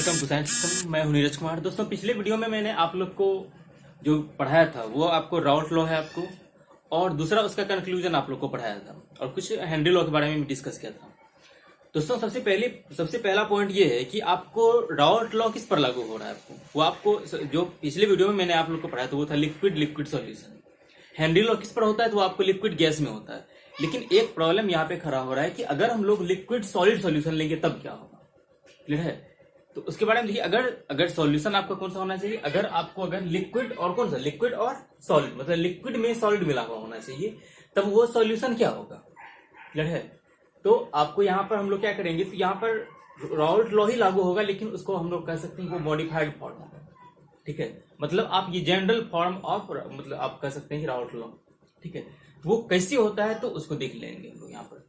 Welcome to science system. मैं हूं नीरज कुमार। दोस्तों, पिछले वीडियो में मैंने आप लोग को जो पढ़ाया था वो आपको राउल्ट लॉ है आपको, और दूसरा उसका कंक्लूजन आप लोग को पढ़ाया था, और कुछ हेनरी लॉ के बारे में भी डिस्कस किया था। दोस्तों, सबसे पहला पॉइंट ये है कि आपको राउल्ट लॉ किस पर लागू हो रहा है। वो आपको जो पिछले वीडियो में मैंने आप लोग को पढ़ाया था वो था लिक्विड सॉल्यूशन। हेनरी लॉ किस पर होता है, तो वो आपको लिक्विड गैस में होता है। लेकिन एक प्रॉब्लम यहाँ पे खड़ा हो रहा है कि अगर हम लोग लिक्विड सॉलिड सॉल्यूशन लेंगे तब क्या होगा। क्लियर है? तो उसके बारे में देखिए, अगर सॉल्यूशन आपका कौन सा होना चाहिए, अगर लिक्विड और कौन सा, लिक्विड और सॉलिड, मतलब लिक्विड में सॉलिड मिला हुआ होना चाहिए, तब वो सॉल्यूशन क्या होगा। क्लियर है? तो आपको यहाँ पर हम लोग क्या करेंगे, तो यहाँ पर राउल्ट लॉ ही लागू होगा, लेकिन उसको हम लोग कह सकते हैं वो मॉडिफाइड फॉर्म होगा। ठीक है, मतलब आप ये जनरल फॉर्म ऑफ, मतलब आप कह सकते हैं राउल्ट लॉ। ठीक है, वो कैसे होता है तो उसको देख लेंगे हम लोग यहाँ पर।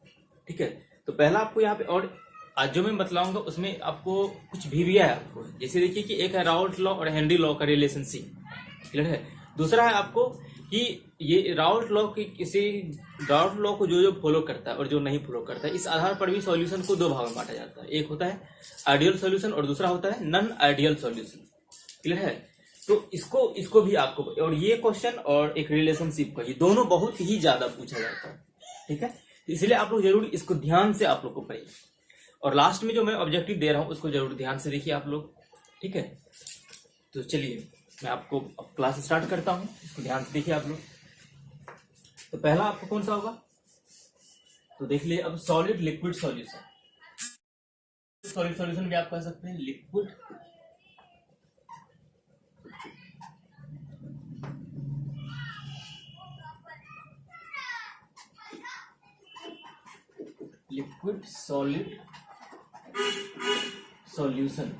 ठीक है, तो पहला आपको यहाँ पे, और आज जो मैं बतलाऊंगा उसमें आपको कुछ भी है आपको। जैसे देखिए कि एक है राउल्ट लॉ और हेनरी लॉ का रिलेशनशिप। क्लियर है? दूसरा है आपको कि ये राउल्ट लॉ को जो फॉलो करता है और जो नहीं फॉलो करता है, इस आधार पर भी सॉल्यूशन को दो भाग में बांटा जाता है। एक होता है आइडियल सॉल्यूशन और दूसरा होता है नॉन आइडियल सॉल्यूशन। क्लियर है? तो इसको भी आपको, और ये क्वेश्चन और एक रिलेशनशिप का, ये दोनों बहुत ही ज्यादा पूछा जाता है। ठीक है, इसलिए आप लोग जरूर इसको ध्यान से आप लोग को पढ़िए, और लास्ट में जो मैं ऑब्जेक्टिव दे रहा हूं उसको जरूर ध्यान से देखिए आप लोग। ठीक है, तो चलिए मैं आपको अब क्लास स्टार्ट करता हूं, इसको ध्यान से देखिए आप लोग। तो पहला आपको कौन सा होगा, तो देख लिए अब solid liquid solution. Solid solution भी आप कह सकते हैं लिक्विड सॉलिड सॉल्यूशन।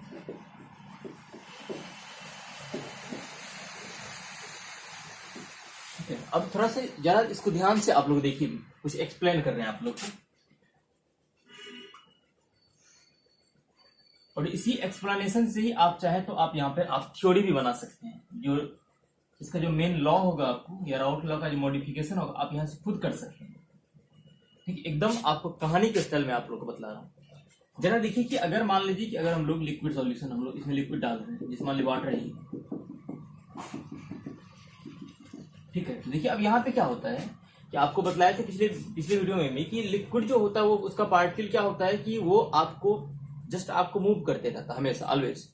ठीक है, अब थोड़ा सा जरा इसको ध्यान से आप लोग देखिए, कुछ एक्सप्लेन कर रहे हैं आप लोग को, और इसी एक्सप्लेनेशन से ही आप चाहे तो आप यहाँ पे आप थ्योरी भी बना सकते हैं। जो इसका जो मेन लॉ होगा आपको, या राउल्ट लॉ का जो मॉडिफिकेशन होगा, आप यहाँ से खुद कर सकते हैं। ठीक, एकदम आपको कहानी के स्टाइल में आप लोग को बतला रहा हूँ। जरा देखिए कि अगर मान लीजिए कि अगर हम लोग लिक्विड सॉल्यूशन, हम लोग इसमें लिक्विड डाल रहे हैं, जिसमें मान लीजिए वाटर ही। ठीक है, तो देखिए अब यहाँ पे क्या होता है कि आपको बतलाया था पिछले वीडियो में कि लिक्विड जो होता है वो, उसका पार्टिकल क्या होता है कि वो आपको मूव करते रहता है हमेशा, ऑलवेज।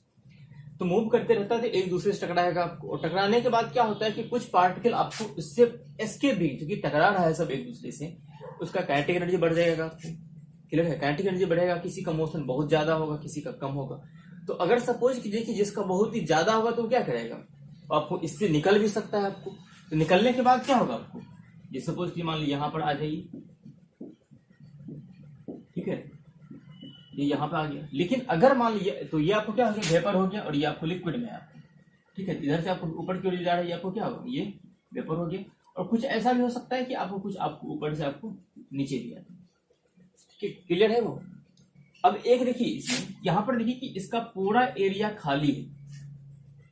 तो मूव करते रहता है तो एक दूसरे से टकराएगा आपको, और टकराने के बाद क्या होता है कि कुछ पार्टिकल आपको उससे एस्केप भी, क्योंकि टकरा रहा है सब एक दूसरे से, उसका काइनेटिक एनर्जी बढ़ जाएगा आपको। क्लियर है? काइनेटिक एनर्जी बढ़ेगा, किसी का मोशन बहुत ज्यादा होगा, किसी का कम होगा। तो अगर सपोज कि देखिए जिसका बहुत ही ज्यादा होगा तो क्या करेगा, आपको इससे निकल भी सकता है आपको। तो निकलने के बाद क्या होगा आपको, ये सपोज कि मान लीजिए यहां पर आ जाइए। ठीक है, ये यहां पर आ गया, लेकिन अगर मान लीजिए तो ये आपको क्या हो गया, वेपर हो गया, और ये आपको लिक्विड में है। ठीक है, इधर से आपको ऊपर की ओर जा रहा है, ये आपको क्या होगा, ये वेपर हो गया। और कुछ ऐसा भी हो सकता है कि आपको ऊपर से आपको नीचे भी आता है। क्लियर है वो? अब एक देखिए इसमें, यहां पर देखिए कि इसका पूरा एरिया खाली है।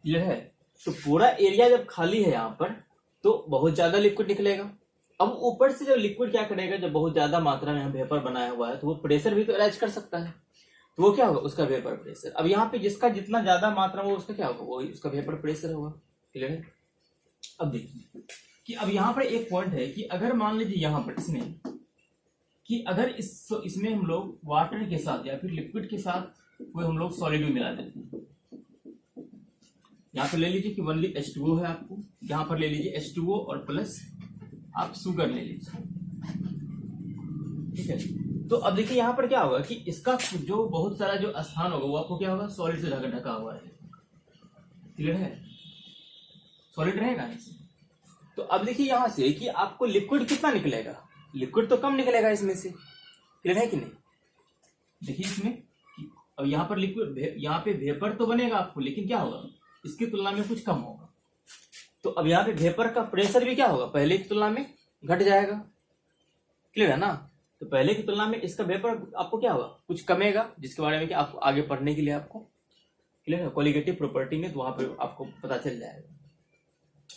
क्लियर है? तो पूरा एरिया जब खाली है यहाँ पर, तो बहुत ज्यादा लिक्विड निकलेगा। अब ऊपर से जब लिक्विड क्या करेगा, जब बहुत ज्यादा मात्रा में वेपर बनाया हुआ है, तो वो प्रेशर भी तो अरेंज कर सकता है। तो वो क्या होगा, उसका वेपर प्रेशर। अब यहाँ पे जिसका जितना ज्यादा मात्रा हो, उसका क्या होगा, वो उसका वेपर प्रेशर होगा। क्लियर है? अब देखिए कि अब यहाँ पर एक पॉइंट है कि अगर मान लीजिए यहाँ पर इसमें कि अगर इसमें हम लोग वाटर के साथ या फिर लिक्विड के साथ कोई हम लोग सॉलिड भी मिला देते हैं। यहाँ पर ले लीजिए कि ओनली H2O है आपको, यहाँ पर ले लीजिए H2O और प्लस आप शुगर ले लीजिए। ठीक है, तो अब देखिए यहाँ पर क्या होगा कि इसका जो बहुत सारा जो स्थान होगा वो आपको क्या होगा, सॉलिड से ढका हुआ है। क्लियर है? सॉलिड रहेगा इसमें। तो अब देखिए यहां से कि आपको लिक्विड कितना निकलेगा, लिक्विड तो कम निकलेगा इसमें से। क्लियर है कि नहीं? देखिए इसमें अब यहाँ पर लिक्विड, यहाँ पे वेपर तो बनेगा आपको, लेकिन क्या होगा, इसकी तुलना में कुछ कम होगा। तो अब यहाँ पे वेपर का प्रेशर भी क्या होगा, पहले की तुलना में घट जाएगा। क्लियर है ना? तो पहले की तुलना में इसका वेपर आपको क्या होगा, कुछ कमेगा, जिसके बारे में कि आपको आगे पढ़ने के लिए आपको, क्लियर है, क्वालिटेटिव प्रॉपर्टी में, तो वहां पर आपको पता चल जाएगा।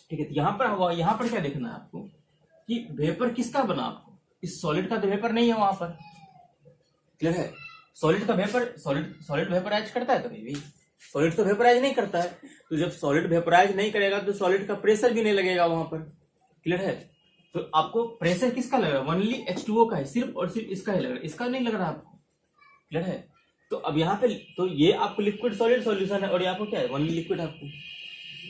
ठीक है, तो यहाँ पर क्या देखना है आपको कि वेपर किसका बना, आपको इस सॉलिड का तो वेपर नहीं है वहां पर। क्लियर है? सॉलिड का वेपर, सॉलिड वेपर एच करता है कभी भी, सॉलिड तो वेपोराइज नहीं करता है, तो जब सॉलिड वेपोराइज नहीं करेगा तो सॉलिड का प्रेशर भी नहीं लगेगा वहां पर। क्लियर है? तो आपको प्रेशर किसका लग रहा है? ओनली H2O का है, सिर्फ और सिर्फ इसका ही लग रहा है, इसका नहीं लग रहा आपको। क्लियर है? तो अब यहाँ पे तो ये आपको लिक्विड सॉलिड सॉल्यूशन है और यहाँ पर क्या है? ओनली लिक्विड आपको।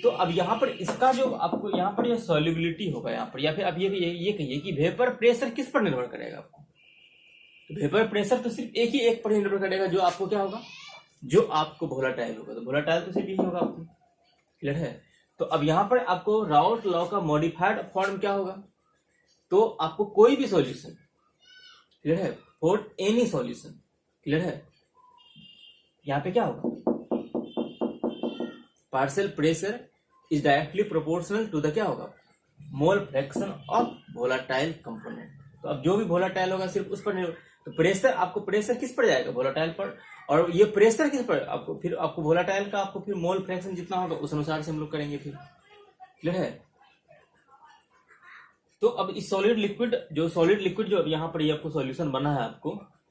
तो अब यहाँ पर इसका जो आपको यहाँ पर यह सॉल्युबिलिटी होगा यहाँ पर, या फिर अब ये कहिए कि वेपर प्रेशर किस पर निर्भर करेगा आपको? तो वेपर प्रेशर तो सिर्फ एक पर निर्भर करेगा, जो आपको क्या होगा? जो आपको वोलेटाइल होगा। तो वोलेटाइल तो सिर्फ यही होगा आपको। क्लियर है? तो अब यहाँ पर आपको राउट लॉ का मॉडिफाइड फॉर्म क्या होगा? तो आपको कोई भी सॉल्यूशन, क्लियर है, फॉर एनी सॉल्यूशन, क्लियर है, यहाँ पे क्या होगा? Partial pressure is directly proportional to the क्या होगा? Mole fraction of volatile component. तो अब जो भी वोलेटाइल होगा सिर्फ उस पर निर्भर। तो प्रेशर, आपको प्रेशर किस पर जाएगा? वोलेटाइल पर। और ये प्रेशर किस पर? आपको फिर आपको वोलेटाइल का आपको फिर मोल फ्रैक्शन जितना होगा उस अनुसार से हम लोग करेंगे फिर। क्लियर है? तो अब इस सॉलिड लिक्विड जो अब यहाँ पर ये आपको सॉल्यूशन बना है आपको,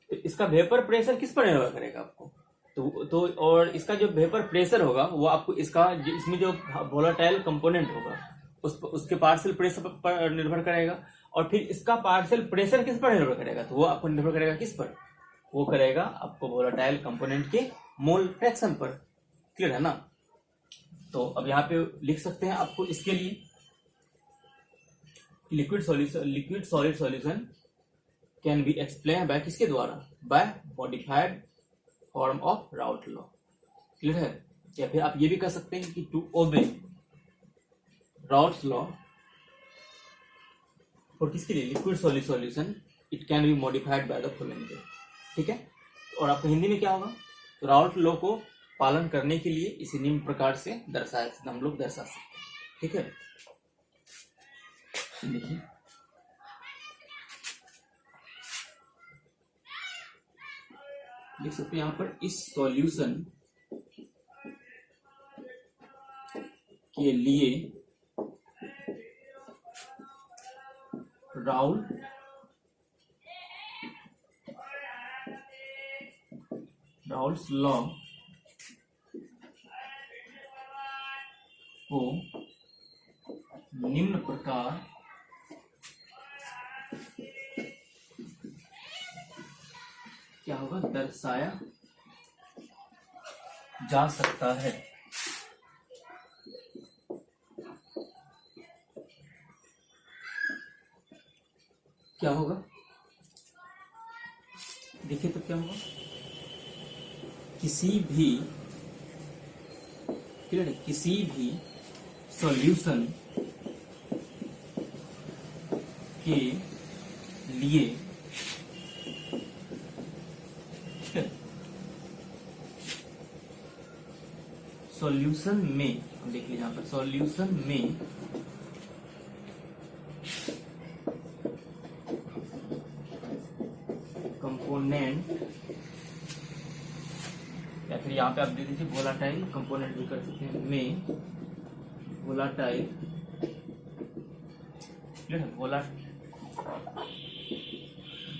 तो इसका वेपर प्रेशर किस पर निर्भर करेगा आपको? तो और इसका जो वेपर प्रेशर होगा वो आपको इसमें जो वोलेटाइल कंपोनेंट होगा उसके पार्शियल प्रेशर पर निर्भर करेगा। और फिर इसका पार्शियल प्रेशर किस पर निर्भर करेगा? तो वो आपको निर्भर करेगा किस पर? वो करेगा आपको वोलेटाइल कंपोनेंट के मोल फ्रैक्शन पर। क्लियर है ना? तो अब यहाँ पे लिख सकते हैं आपको इसके लिए liquid solid solution can be explain by किसके द्वारा? By modified form of Raoult law. Clear है? या फिर आप ये भी कह सकते हैं कि टू ओबे राउट्स लॉ और किसके लिए? Liquid solid solution it can be modified by the following. ठीक है? और आपको हिंदी में क्या होगा? तो राउट लॉ को पालन करने के लिए इसे निम्न प्रकार से हम लोग दर्शा सकते हैं। ठीक है? देखिए, देख सकते हैं यहाँ पर इस सॉल्यूशन के लिए राउल्स लॉ को निम्न प्रकार क्या होगा? दर्शाया जा सकता है। क्या होगा? देखिए तो क्या होगा? किसी भी सॉल्यूशन के लिए सॉल्यूशन में, देख लीजिए यहाँ पर सॉल्यूशन में कंपोनेंट, या फिर यहाँ पे आप दे दीजिए वोलेटाइल कंपोनेंट भी कर सकते हैं, में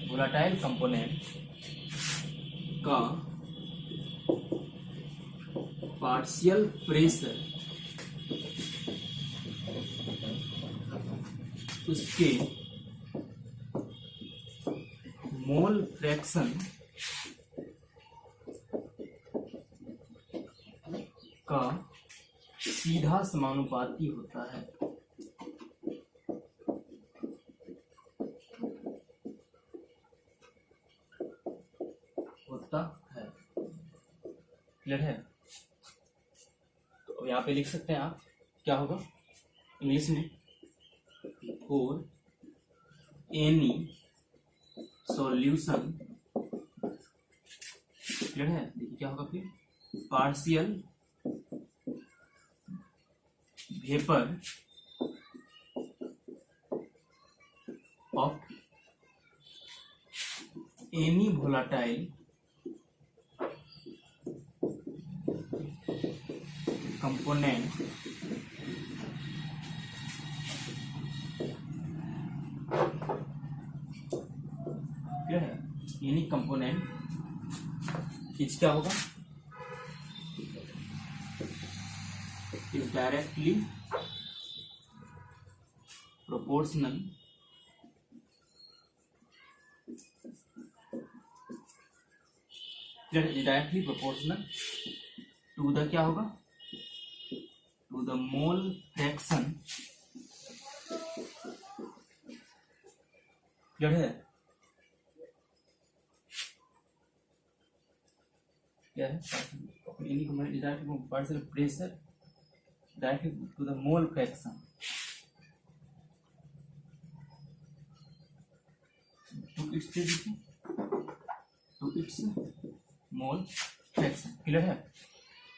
वोलेटाइल कंपोनेंट का पार्शियल प्रेशर उसके मोल फ्रैक्शन का सीधा समानुपाती होता है। क्लियर है? तो यहाँ पे लिख सकते हैं आप, क्या होगा इंग्लिश में? फॉर एनी सॉल्यूशन, क्लियर है? देखिए क्या होगा फिर? Partial vapour of any volatile component clear है? एनी कंपोनेंट इज क्या होगा? is directly proportional to the क्या होगा, to the mole fraction, क्या है partial pressure directly to the mole fraction to its mole fraction. Clear है?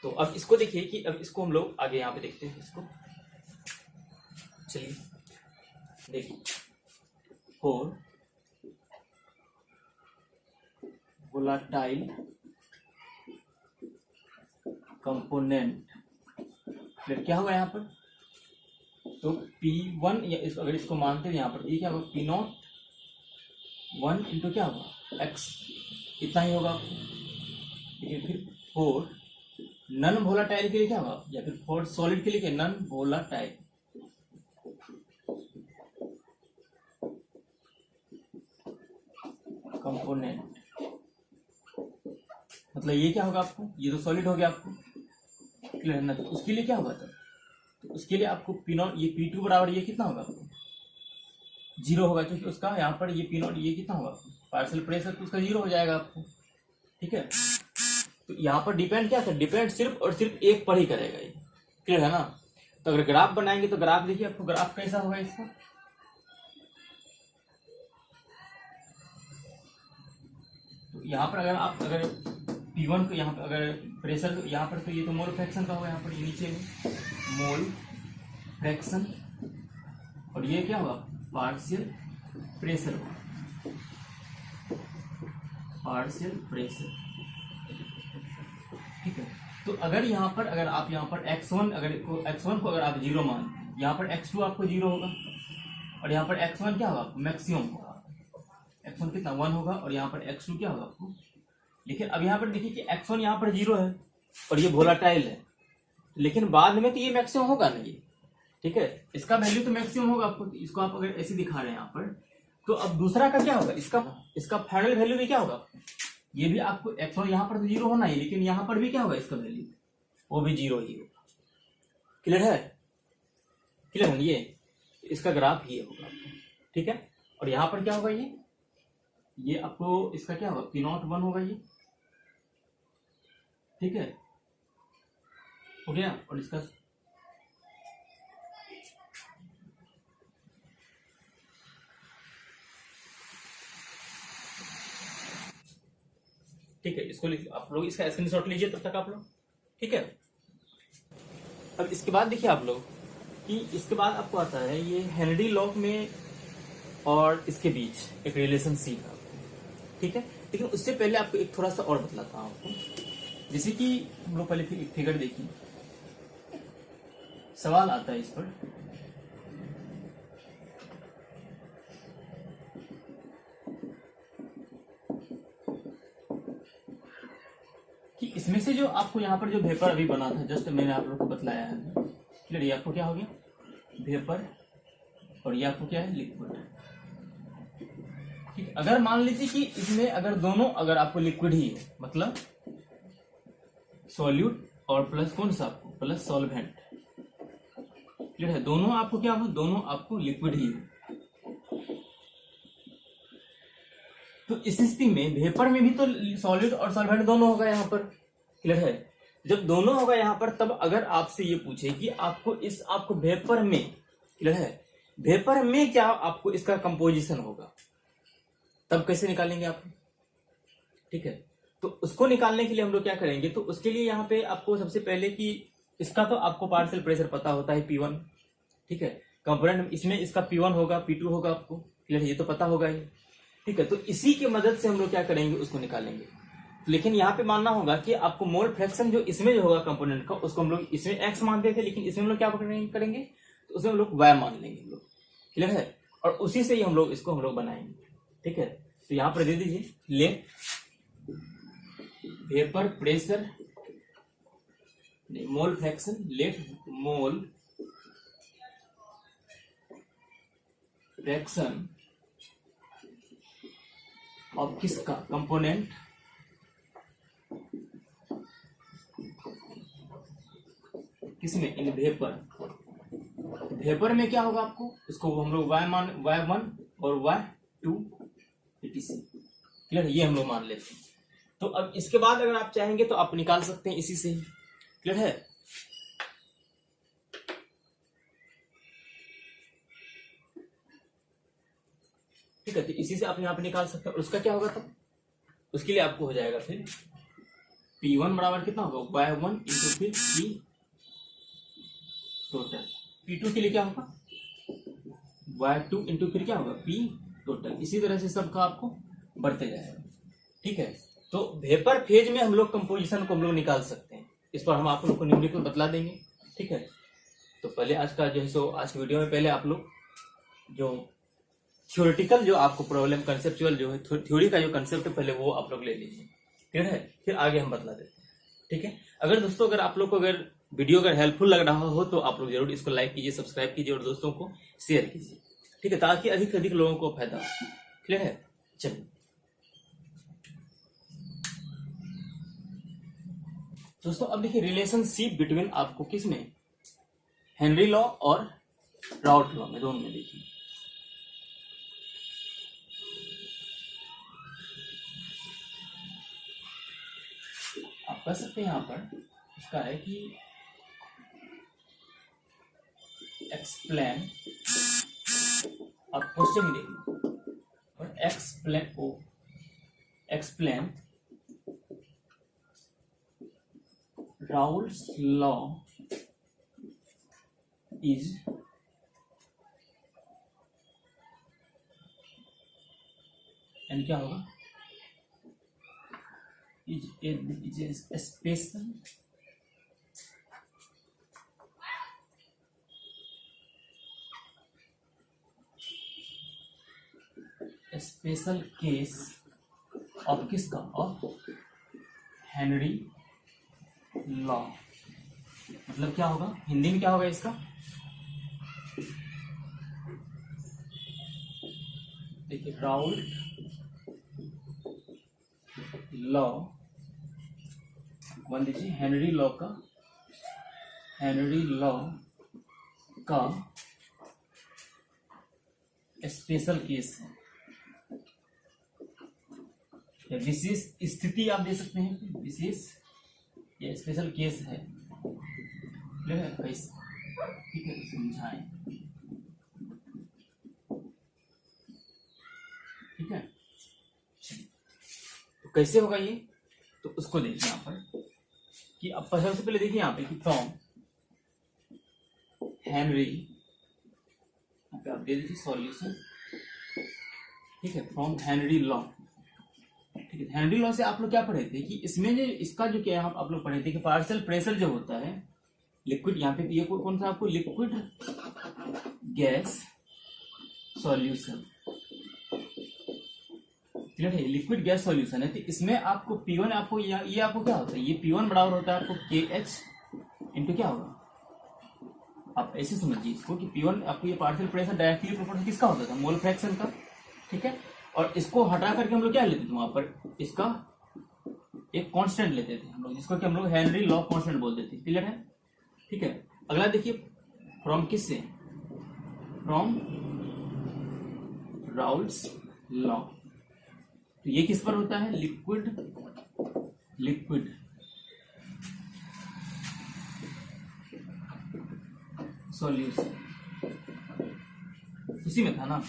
तो अब इसको देखिए कि अब इसको हम लोग आगे यहाँ पे देखते हैं इसको। चलिए देखिए, फॉर वोलाटाइल कंपोनेंट क्या होगा यहाँ पर, तो P1 या अगर इसको मानते हैं यहाँ पर ये क्या होगा, P0 1 इंटू क्या होगा x, इतना ही होगा आपको। लेकिन फिर फॉर नन वोलाटाइल के लिए क्या होगा, या फिर फॉर सॉलिड के लिए क्या, नन वोलाटाइल कंपोनेंट, मतलब ये क्या होगा आपको, ये तो सॉलिड हो गया आपको, क्लियर है ना। तो उसके लिए क्या होगा, तो उसके लिए आपको P0 ये P2 बराबर ये कितना होगा आपको 0 होगा, क्योंकि उसका यहाँ पर ये P0 ये कितना होगा पार्शियल प्रेशर, तो उसका 0 हो जाएगा आपको। ठीक है, तो यहाँ पर डिपेंड क्या था, डिपेंड सिर्फ और सिर्फ एक पर ही करेगा ये, क्लियर है ना। तो अगर ग्राफ बनाएंगे तो ग्राफ देखिए आपको, ग्राफ कैसा होगा इसका, तो यहाँ पर अगर आप अगर P1 को यहाँ पर अगर प्रेशर यहाँ पर, तो ये तो मोल फ्रैक्शन का होगा, यहाँ पर ये नीचे में मोल फ्रैक्शन, और ये क्या होगा पार्शियल प्रेशर होगा, पार्शियल प्रेशर। ठीक है, तो अगर यहाँ पर अगर आप यहाँ पर x1 अगर x1 को अगर आप 0 मान, यहाँ पर x2 आपको 0 होगा, और यहाँ पर x1 क्या होगा मैक्सिमम होगा, x1 कितना 1 होगा, और यहाँ पर x2 क्या होगा आपको। लेकिन अब यहाँ पर देखिए कि x1 यहाँ पर 0 है और ये वोलाटाइल है, लेकिन बाद में तो ये मैक्सिमम होगा ना ये, ठीक है, इसका वैल्यू तो मैक्सिमम होगा आपको। इसको आप अगर ऐसे दिखा रहे हैं यहाँ पर, तो अब दूसरा का क्या होगा, इसका फाइनल वैल्यू भी क्या होगा, ये भी आपको x1 यहाँ पर तो 0 होना है, लेकिन यहाँ पर भी क्या होगा इसका वैल्यू, वो भी 0 ही होगा। क्लियर है? क्लियर है, ये इसका ग्राफ ये होगा आपको। ठीक है, और यहाँ पर क्या होगा, ये आपको इसका क्या होगा P0 1 होगा ये, ठीक है, हो गया। और इसका ठीक है, इसको आप लोग इसका स्क्रीनशॉट लीजिए तब तक आप लोग। ठीक है, अब इसके बाद देखिए आप लोग कि इसके बाद आपको आता है ये हेनरी लॉ में और इसके बीच एक रिलेशनशिप है। ठीक है, लेकिन उससे पहले आपको एक थोड़ा सा और बतलाता हूं आपको, जैसे कि हम लोग पहले एक फिगर देखिए, सवाल आता है इस पर कि इसमें से जो आपको यहाँ पर जो वेपर अभी बना था, जस्ट मैंने आप लोग को बतलाया है, क्लियर, ये आपको क्या हो गया वेपर, और ये आपको क्या है लिक्विड। ठीक, अगर मान लीजिए कि इसमें अगर दोनों अगर आपको लिक्विड ही है, मतलब सॉल्यूट और प्लस कौन सा आपको प्लस सॉल्वेंट, क्लियर है, दोनों आपको क्या हो, दोनों आपको लिक्विड ही है। तो इस स्थिति में वेपर में भी तो सॉलिड और सॉल्वेंट दोनों होगा यहाँ पर, क्लियर है। जब दोनों होगा यहाँ पर, तब अगर आपसे ये पूछे कि आपको वेपर में, क्लियर है, वेपर में क्या आपको इसका कंपोजिशन होगा, तब कैसे निकालेंगे आप। ठीक है, तो उसको निकालने के लिए हम लोग क्या करेंगे, तो उसके लिए यहाँ पे आपको सबसे पहले कि इसका तो आपको पार्शियल प्रेशर पता होता है P1, ठीक है, कंपोनेंट इसमें इसका P1 होगा P2 होगा आपको, क्लियर है, ये तो पता होगा ही। ठीक है, तो इसी की मदद से हम लोग क्या करेंगे, उसको निकालेंगे। लेकिन यहाँ पे मानना होगा कि आपको मोल फ्रैक्शन जो इसमें जो होगा कंपोनेंट का, उसको हम लोग इसमें x मानते थे, लेकिन इसमें हम लोग क्या करेंगे, तो उसमें हम लोग y मान लेंगे हम लोग, क्लियर है, और उसी से ही हम लोग इसको हम लोग बनाएंगे। ठीक है, तो यहाँ पर दे दीजिए लेट वेपर प्रेशर नहीं, mole fraction, let mole fraction of किसका कंपोनेंट किसमें, इन वेपर। वेपर में क्या होगा आपको, इसको हम लोग y1 और y2 etc क्लियर, ये हम लोग मान लेते हैं। तो अब इसके बाद अगर आप चाहेंगे तो आप निकाल सकते हैं इसी से ही, क्लियर है। ठीक है, तो इसी से आप यहाँ पे निकाल सकते हैं। उसका क्या होगा तब, उसके लिए आपको हो जाएगा फिर P1 बराबर कितना होगा, y1 इंटू फिर P टोटल। P2 के लिए क्या होगा, y2 इंटू फिर क्या होगा, P टोटल। इसी तरह से सबका आपको बढ़ते जाएगा। ठीक है, तो वेपर फेज में हम लोग कंपोजिशन को हम लोग निकाल सकते हैं। इस पर हम आप लोग को न्यूमेरिकल बतला देंगे। ठीक है, तो पहले आज का जो है सो आज की वीडियो में पहले आप लोग जो थ्योरेटिकल जो आपको प्रॉब्लम कंसेप्चुअल जो है थ्योरी का जो कंसेप्ट है पहले वो आप लोग ले लीजिए, क्लियर है, फिर आगे हम बतला देते हैं। ठीक है, अगर दोस्तों अगर आप लोग को अगर वीडियो अगर हेल्पफुल लग रहा हो तो आप लोग जरूर इसको लाइक कीजिए, सब्सक्राइब कीजिए और दोस्तों को शेयर कीजिए। ठीक है, ताकि अधिक से अधिक लोगों को फायदा हो। क्लियर है, चलिए दोस्तों अब देखिए रिलेशनशिप बिटवीन आपको किसमें, हेनरी लॉ और राउल्ट लॉ में, दोनों में देखिए। आप कह सकते हैं यहां पर इसका है कि एक्सप्लेन, आप क्वेश्चन ही देखिए, और explain Raoult's law is and क्या होगा, is a special special case of किसका, ऑफ हेनरी लॉ। मतलब क्या होगा, हिंदी में क्या होगा इसका, देखिए राउल्ट लॉ मान लीजिए हेनरी लॉ का स्पेशल केस है, विशेष स्थिति आप दे सकते हैं, विशेष ये स्पेशल केस है। ठीक है, समझाएं। ठीक है, तो कैसे होगा ये, तो उसको देखिए यहाँ पर कि अब सबसे पहले देखिए यहाँ पे कि फ्रॉम हेनरी, यहाँ पे आप दे दीजिए सॉल्यूशन। ठीक है, फ्रॉम हेनरी लॉ। ठीक है, हेनरी लॉ से आप लोग क्या पढ़े थे कि इसमें जो इसका जो क्या आप लोग पढ़े थे कि पार्शियल प्रेशर जो होता है लिक्विड, यहाँ पे ये कौन सा आपको लिक्विड गैस सॉल्यूशन, क्लियर है, लिक्विड गैस सॉल्यूशन है। तो इसमें आपको P1 आपको ये आपको क्या होता है, ये P1 बराबर होता है आपको KH इंटू क्या होगा, आप ऐसे समझिए इसको कि P1 आपको ये पार्शियल प्रेशर डायरेक्टली प्रोपोर्शनल किसका होता था, मोल फ्रैक्शन का। ठीक है, और इसको हटा करके हम लोग क्या लेते थे वहां पर, इसका एक कांस्टेंट लेते थे हम लोग, जिसको कि हम लोग हेनरी लॉ कांस्टेंट बोलते थे। क्लियर है। ठीक है, अगला देखिए फ्रॉम किस से, फ्रॉम राउल्ट्स लॉ। तो ये किस पर होता है, लिक्विड सॉल्यूशन, उसी में था ना।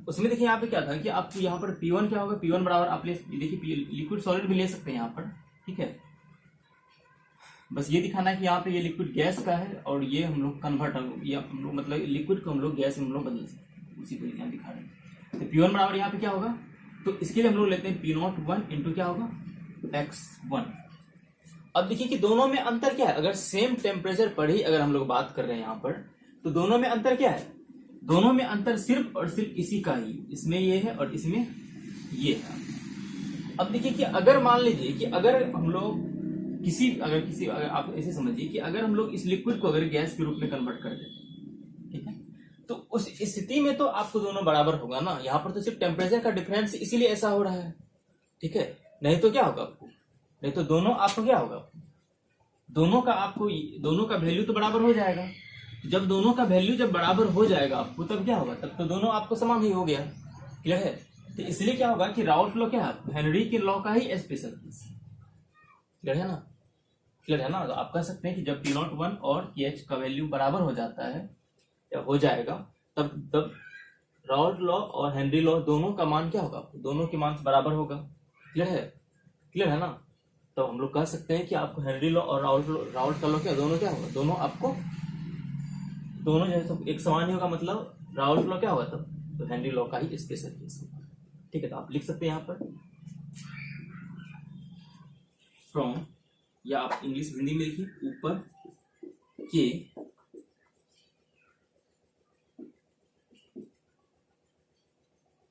उसमें देखिए यहाँ पे क्या था कि आपको यहाँ पर P1 क्या होगा, P1 बराबर आप ले देखिए लिक्विड सॉलिड भी ले सकते हैं यहाँ पर। ठीक है, बस ये दिखाना है कि यहाँ पे ये लिक्विड गैस का है और ये हम लोग कन्वर्ट, ये हम लोग मतलब लिक्विड को हम लोग गैस में हम लोग बदल सकते हैं, उसी को यहाँ दिखा रहे हैं। तो P1 बराबर यहाँ पे क्या होगा, तो इसके लिए हम लोग लेते हैं P01 इंटू क्या होगा x1। अब देखिए कि दोनों में अंतर क्या है, अगर सेम टेम्परेचर पर ही अगर हम लोग बात कर रहे हैं यहाँ पर, तो दोनों में अंतर क्या है, दोनों में अंतर सिर्फ और सिर्फ इसी का ही, इसमें ये है और इसमें ये है। अब देखिए कि अगर मान लीजिए कि अगर हम लोग अगर आप ऐसे समझिए कि अगर हम लोग इस लिक्विड को अगर गैस के रूप में कन्वर्ट कर देते, ठीक है, तो उस स्थिति में तो आपको दोनों बराबर होगा ना। यहाँ पर तो सिर्फ टेम्परेचर का डिफरेंस इसीलिए ऐसा हो रहा है, ठीक है। नहीं तो क्या होगा आपको, नहीं तो दोनों आपको क्या होगा, दोनों का वैल्यू तो बराबर हो जाएगा। जब दोनों का वैल्यू जब बराबर हो जाएगा आपको, तब क्या होगा, तब तो दोनों आपको समान ही हो गया। क्लियर है। तो इसलिए क्या होगा कि राउल्ट लॉ क्या है, हेनरी के लॉ का ही स्पेशल केस। क्लियर है ना, क्लियर है ना। तो आप कह सकते हैं कि जब P01 और KH का वैल्यू बराबर हो जाता है या हो जाएगा, तब राउल्ट लॉ और हेनरी लॉ दोनों का मान क्या होगा, दोनों के मान से बराबर होगा। क्लियर है, क्लियर है ना। तो हम लोग कह सकते हैं कि आपको हेनरी लॉ और राउल्ट का लॉ क्या, दोनों क्या होगा, दोनों आपको दोनों जैसे एक समान ही होगा, मतलब राउल्ट लॉ क्या होगा तब, तो हेनरी लॉ का ही स्पेशल केस होगा। ठीक है, तो आप लिख सकते हैं यहाँ पर फ्रॉम, या आप इंग्लिश हिंदी में लिखिए, ऊपर के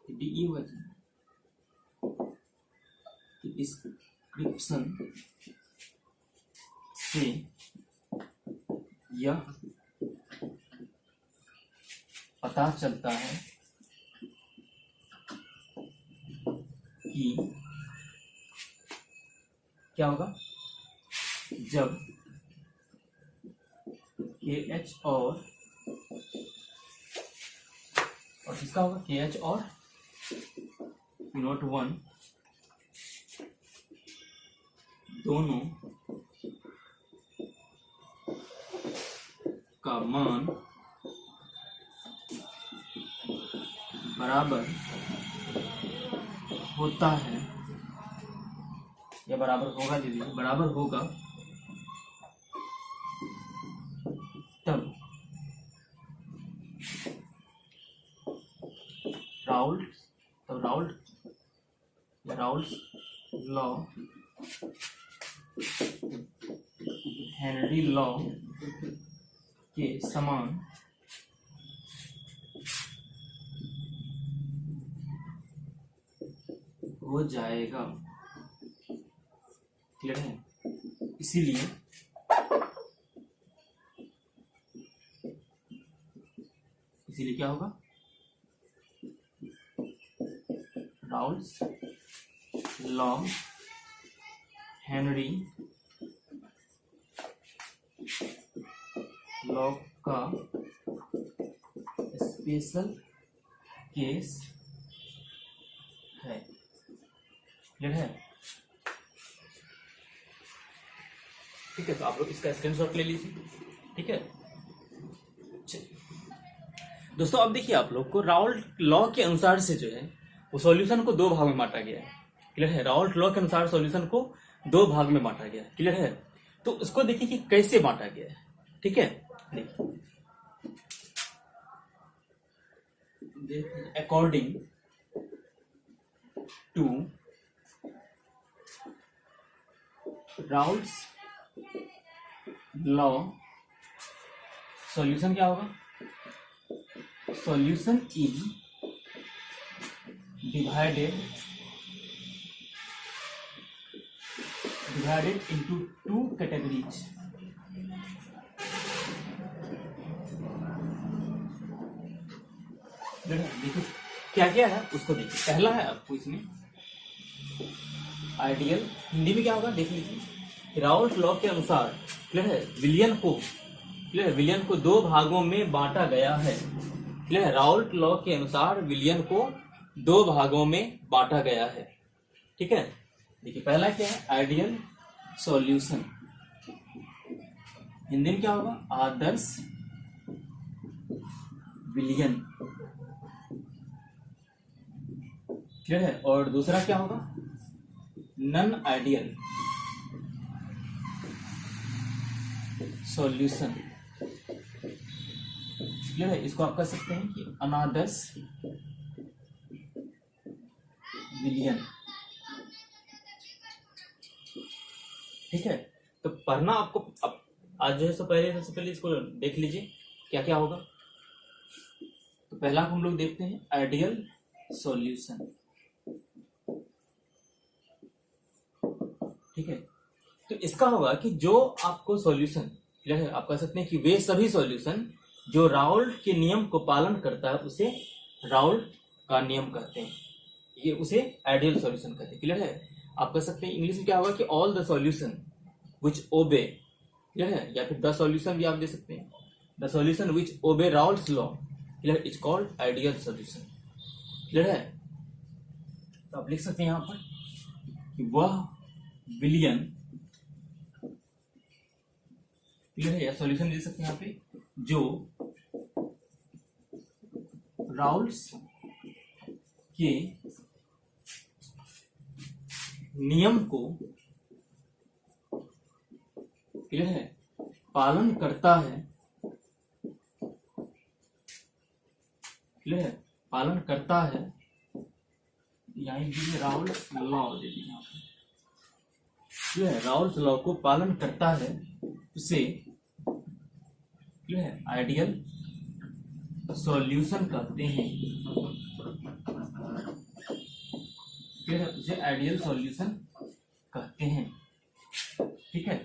डी हुआ डिस्क्रिप्शन से यह पता चलता है कि क्या होगा, जब KH और किसका होगा, KH और P01 दोनों का मान बराबर होता है, या बराबर होगा, दीदी बराबर होगा, तब राउल्ट लॉ हेनरी लॉ के समान हो जाएगा। क्लियर है। इसीलिए क्या होगा, राउल्ट लॉ हेनरी लॉ का स्पेशल केस है। क्लियर है। ठीक है, तो आप लोग इसका स्क्रीनशॉट ले लीजिए। ठीक है दोस्तों, अब देखिए आप लोग को राउल्ट लॉ के अनुसार से जो है वो सॉल्यूशन को दो भाग में बांटा गया है। क्लियर है। राउल्ट लॉ के अनुसार सॉल्यूशन को दो भाग में बांटा गया है। क्लियर है। तो उसको देखिए कि कैसे बांटा गया है। ठीक है, देखिए according to Raoult's law solution क्या होगा, solution is divided into two categories। देखिए क्या क्या है उसको देखिए। पहला है आपको इसमें आइडियल, हिंदी में क्या होगा देख लीजिए। राउल्ट लॉ के अनुसार क्लियर है विलियन को दो भागों में बांटा गया है। क्लियर है। राउल्ट लॉ के अनुसार विलियन को दो भागों में बांटा गया है। ठीक है, देखिए पहला क्या है, आइडियल सॉल्यूशन, हिंदी में क्या होगा, आदर्श विलियन। क्लियर है। और दूसरा क्या होगा, नॉन आइडियल सॉल्यूशन। क्लियर है। इसको आप कह सकते हैं कि अनादर्श विलियन। ठीक है, तो पढ़ना आपको अब आज जो है सबसे पहले इसको देख लीजिए क्या क्या होगा। तो पहला हम लोग देखते हैं आइडियल सॉल्यूशन। ठीक है, तो इसका होगा कि जो आपको सॉल्यूशन, क्लियर है, आप कह सकते हैं कि वे सभी सॉल्यूशन जो राउल्ट के नियम को पालन करता है उसे राउल्ट का नियम कहते हैं, ये उसे आइडियल सॉल्यूशन कहते हैं। क्लियर है, आप कह सकते हैं इंग्लिश में क्या होगा कि ऑल द सॉल्यूशन विच ओबे, क्लियर है, या फिर द सॉल्यूशन भी आप दे सकते हैं, the solution which obey Raoult's law, clear, is called ideal solution. Clear है, तो आप लिख सकते हैं यहां पर कि वह विलियन, क्लियर है, या सॉल्यूशन दे सकते हैं यहां पे, जो राउल्ट्स के नियम को, क्लियर है, पालन करता है, क्लियर है, पालन करता है, यानी राउल्ट्स लॉ दे दीजिए यहाँ पे, क्लियर है, राउल्ट्स लॉ को पालन करता है उसे, क्लियर है, आइडियल सॉल्यूशन कहते हैं, क्लियर है, उसे आइडियल सॉल्यूशन कहते हैं। ठीक है,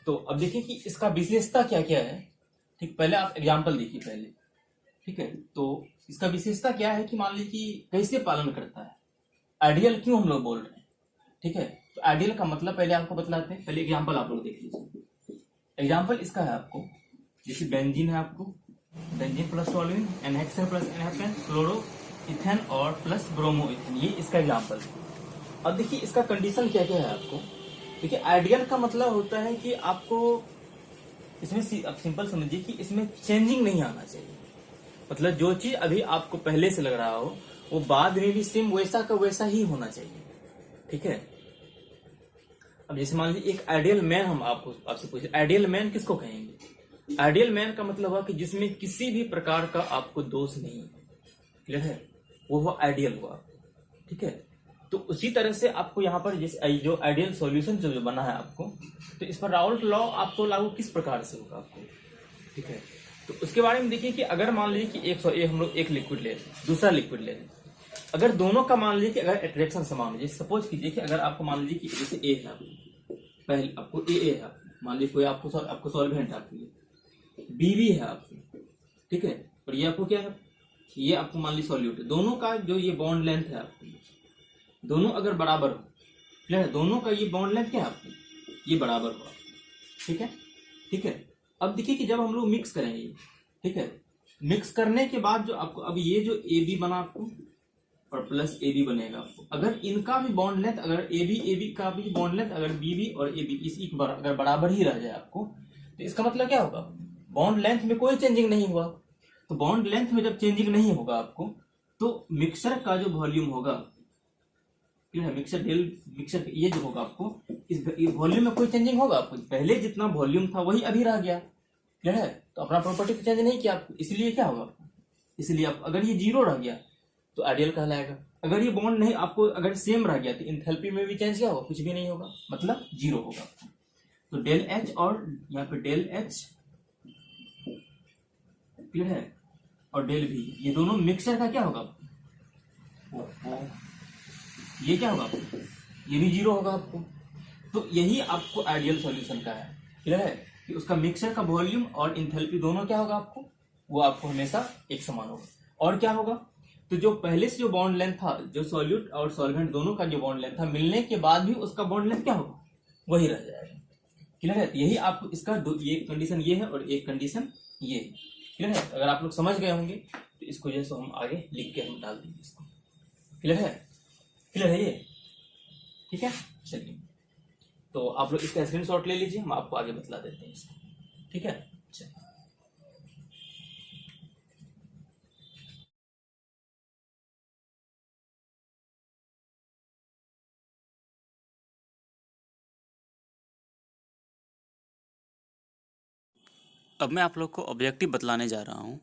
तो अब देखिए कि इसका विशेषता क्या क्या है। ठीक, पहले आप एग्जाम्पल देखिए पहले। ठीक है, तो इसका विशेषता क्या है कि मान लीजिए कि कैसे पालन करता है, आइडियल क्यों हम लोग बोल रहे हैं। ठीक है, तो आइडियल का मतलब पहले आपको बतलाते हैं, पहले एग्जाम्पल आप लोग देख लीजिए। एग्जाम्पल इसका है आपको, जैसे बेंजीन है आपको, benzene plus toluene, NH plus NH, chloro ethane और प्लस ब्रोमो इथेन, ये इसका एग्जाम्पल है। अब देखिए इसका कंडीशन क्या क्या है आपको। देखिए आइडियल का मतलब होता है कि आपको इसमें आप सिंपल समझिए कि इसमें चेंजिंग नहीं आना चाहिए, मतलब जो चीज अभी आपको पहले से लग रहा हो वो बाद में भी सेम वैसा का वैसा ही होना चाहिए। ठीक है, अब जैसे मान लीजिए एक आइडियल मैन, हम आपसे पूछे आइडियल मैन किसको कहेंगे। आइडियल मैन का मतलब हुआ कि जिसमें किसी भी प्रकार का आपको दोष नहीं है। क्लियर है, वो आइडियल हुआ। ठीक है, तो उसी तरह से आपको यहाँ पर जैसे जो आइडियल सॉल्यूशन जो बना है आपको, तो इस पर राउल्ट लॉ आपको लागू किस प्रकार से होगा आपको। ठीक है, तो उसके बारे में देखिए कि अगर मान लीजिए कि हम लोग एक लिक्विड ले दूसरा लिक्विड ले, अगर दोनों का मान लीजिए कि अगर अट्रैक्शन समान हो, जैसे सपोज कीजिए कि अगर आपको मान लीजिए कि जैसे ए है आपको, पहले आपको ए है, मान लीजिए कोई आपको सॉल्वेंट है आपके लिए, बी भी है आपको। ठीक है, और ये आपको क्या है, ये आपको मान लीजिए सॉल्यूट है, दोनों का जो ये बॉन्ड लेंथ है आपको, दोनों अगर बराबर हो, क्लियर है, दोनों का ये बॉन्ड लेंथ क्या है आपको, ये बराबर हुआ। ठीक है, ठीक है, अब देखिए कि जब हम लोग मिक्स करेंगे, ठीक है, मिक्स करने के बाद जो आपको अब ये जो ए बी बना आपको और प्लस ए बी बनेगा आपको, अगर इनका भी बॉन्ड लेंथ, अगर ए बी का भी बॉन्ड लेंथ, अगर बी बी और ए बी इसी अगर बराबर ही रह जाए आपको, तो इसका मतलब क्या होगा, बॉन्ड लेंथ में कोई चेंजिंग नहीं हुआ। तो बॉन्ड लेंथ में जब चेंजिंग नहीं होगा आपको, तो मिक्सर का जो वॉल्यूम होगा, मिक्सर ये जो होगा आपको, इस वॉल्यूम में कोई चेंजिंग होगा आपको, पहले जितना वॉल्यूम था वही अभी रह गया। क्लियर है, तो अपना प्रॉपर्टी चेंज नहीं किया आपको, इसलिए क्या होगा, इसलिए आप अगर ये जीरो रह गया तो आइडियल कहलाएगा। अगर ये बॉन्ड नहीं आपको अगर सेम रह गया तो इंथैल्पी में भी चेंज क्या होगा, कुछ भी नहीं होगा, मतलब जीरो होगा। तो डेल एच और यहाँ पे डेल एच, क्लियर है, और डेल भी, ये दोनों मिक्सचर का क्या होगा, ये क्या होगा आपको, ये भी जीरो होगा आपको। तो यही आपको आइडियल सॉल्यूशन का है। क्लियर है कि उसका मिक्सचर का वॉल्यूम और इंथैल्पी दोनों क्या होगा आपको, वो आपको हमेशा एक समान होगा। और क्या होगा, तो जो पहले से जो बॉन्ड लेंथ था, जो सॉल्यूट और सॉल्वेंट दोनों का जो बॉन्ड लेंथ था, मिलने के बाद भी उसका बॉन्ड लेंथ क्या होगा, वही रह जाएगा। क्लियर है, यही आपको इसका ये कंडीशन ये है और एक कंडीशन ये है। क्लियर है, अगर आप लोग समझ गए होंगे तो इसको जैसे हम आगे लिख के हम डाल देंगे इसको। क्लियर है, क्लियर है ये, ठीक है। चलिए, तो आप लोग इसका स्क्रीनशॉट ले लीजिए, हम आपको आगे बतला देते हैं इसको। ठीक है, चलिए। अब मैं आप लोग को ऑब्जेक्टिव बतलाने जा रहा हूँ।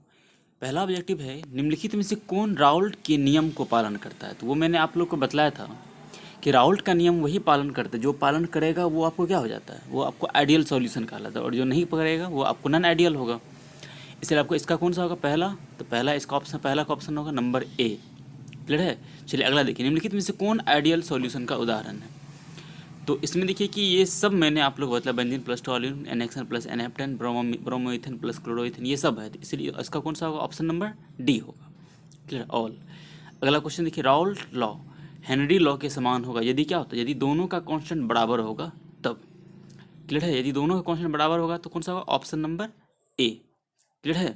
पहला ऑब्जेक्टिव है, निम्नलिखित में से कौन राउल्ट के नियम को पालन करता है। तो वो मैंने आप लोग को बतलाया था कि राउल्ट का नियम वही पालन करता है, जो पालन करेगा वो आपको क्या हो जाता है, वो आपको आइडियल सॉल्यूशन कहलाता है, और जो नहीं करेगा वो आपको नॉन आइडियल होगा। इसलिए आपको इसका कौन सा होगा, पहला, तो पहला इसका ऑप्शन, पहला का ऑप्शन होगा नंबर ए। क्लियर है। चलिए अगला देखिए, निम्नलिखित में से कौन आइडियल सॉल्यूशन का उदाहरण है। तो इसमें देखिए कि ये सब मैंने आप लोग को बताया, benzene plus toluene, NHN plus NF10, bromoethane plus chloroethane, ये सब है। तो इसलिए इसका कौन सा होगा? ऑप्शन नंबर डी होगा। Clear all. अगला क्वेश्चन देखिए, राउल्ट लॉ हेनरी लॉ के समान होगा यदि क्या होता है? यदि दोनों का कांस्टेंट बराबर होगा तब। क्लियर है? यदि दोनों का कांस्टेंट बराबर होगा तो कौन सा होगा? Option number A. क्लियर है?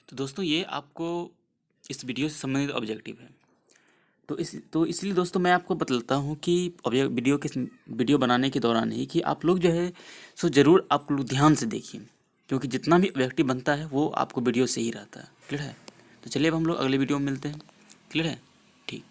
तो दोस्तों ये आपको इस वीडियो से संबंधित ऑब्जेक्टिव है। तो इसलिए दोस्तों मैं आपको बतलाता हूँ कि वीडियो बनाने के दौरान ही कि आप लोग जो है सो ज़रूर आप लोग ध्यान से देखिए, क्योंकि जितना भी ऑब्जेक्टिव बनता है वो आपको वीडियो से ही रहता है। क्लियर है? तो चलिए अब हम लोग अगले वीडियो में मिलते हैं। क्लियर है? ठीक।